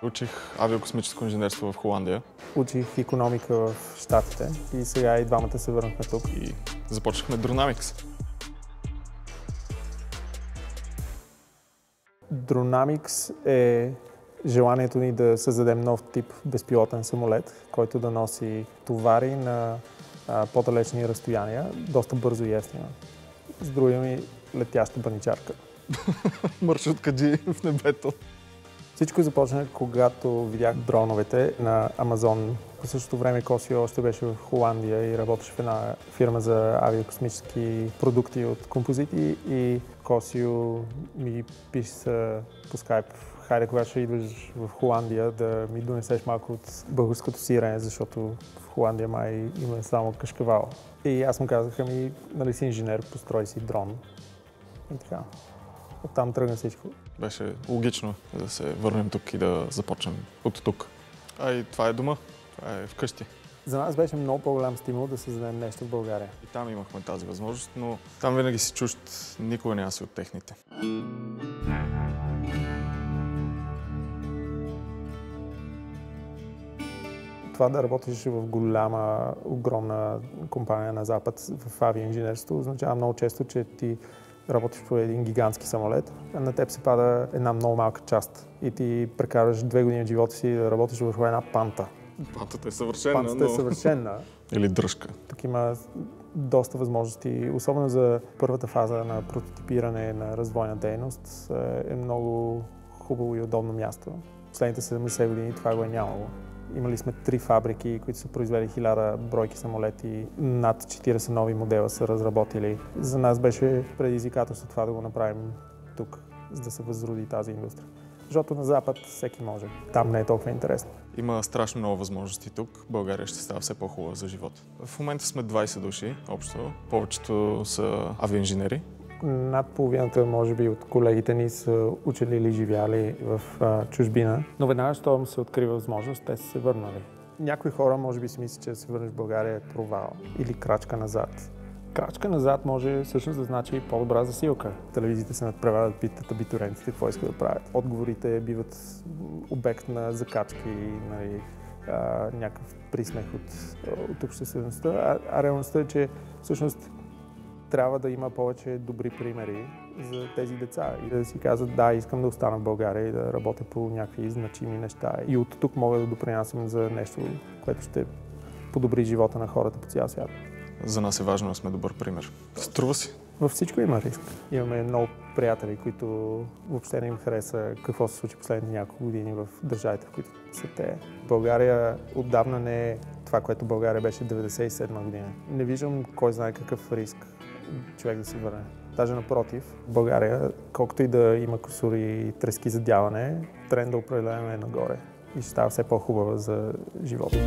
Учих авиокосмическо инженерство в Холандия. Учих икономика в Щатите и сега и двамата се върнахме тук. И започнахме Dronamics. Dronamics е желанието ни да създадем нов тип безпилотен самолет, който да носи товари на по-далечни разстояния, доста бързо и ефтино. С други ми летяща баничарка. Маршрутка G в небето. Всичко започна, когато видях дроновете на Амазон. По същото време Косио още беше в Холандия и работеше в една фирма за авиокосмически продукти от композити и Косио ми писа по скайп: хайде, когато ще идваш в Холандия, да ми донесеш малко от българското сирене, защото в Холандия май има само кашкавал. И аз му казах: ами, нали си инженер, построй си дрон. И така. Оттам тръгна всичко. Беше логично да се върнем тук и да започнем от тук. А и това е дома, това е вкъщи. За нас беше много по-голям стимул да създадем нещо в България. И там имахме тази възможност, но там винаги си чужд, никога няма си от техните. Това да работиш в голяма, огромна компания на Запад в авиоинженерството означава много често, че ти работиш по един гигантски самолет, а на теб се пада една много малка част и ти прекараш 2 години от живота си да работиш върху една панта. Пантата е съвършена, Пантата е съвършена. Или дръжка. Тук има доста възможности, особено за първата фаза на прототипиране на развойна дейност. Е много хубаво и удобно място. Последните 70 години това го е нямало. Имали сме 3 фабрики, които са произвели 1000 бройки самолети, над 40 нови модела са разработили. За нас беше предизвикателство това да го направим тук, за да се възроди тази индустрия. Защото на Запад всеки може. Там не е толкова интересно. Има страшно много възможности тук. България ще става все по-хубава за живота. В момента сме 20 души общо. Повечето са авиоинженери. Над половината, може би, от колегите ни са учили или живяли в чужбина. Но веднага, щом се открива възможност, те са се върнали. Някои хора може би си мислят, че да се върнеш в България е провал или крачка назад. Крачка назад може всъщност да значи и по-добра засилка. Телевизиите се надпреварват, питат абитуриентите какво искат да правят. Отговорите биват обект на закачки, нали, някакъв присмех от обществеността. А реалността е, че всъщност трябва да има повече добри примери за тези деца и да си казват: да, искам да остана в България и да работя по някакви значими неща. И от тук мога да допринасям за нещо, което ще подобри живота на хората по цял свят. За нас е важно да сме добър пример. Струва си. Във всичко има риск. Имаме много приятели, които въобще не им хареса какво се случи последните няколко години в държавите, в които са те. България отдавна не е това, което България беше 1997 година. Не виждам кой знае какъв риск човек да се върне. Даже напротив, България, колкото и да има кусури и трески за дяване, тренда определено е нагоре и ще става все по-хубава за живота.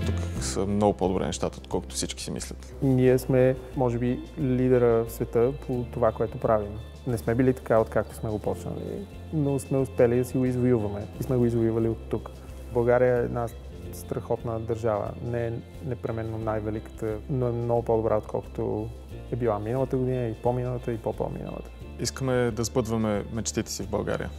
Тук са много по-добре нещата, отколкото всички си мислят. Ние сме, може би, лидера в света по това, което правим. Не сме били така, откакто сме го почнали, но сме успели да си го извоюваме и сме го извоювали от тук. България е една страхотна държава. Не е непременно най-великата, но е много по-добра, отколкото е била миналата година и по-миналата и по-по-миналата. Искаме да сбъдваме мечтите си в България.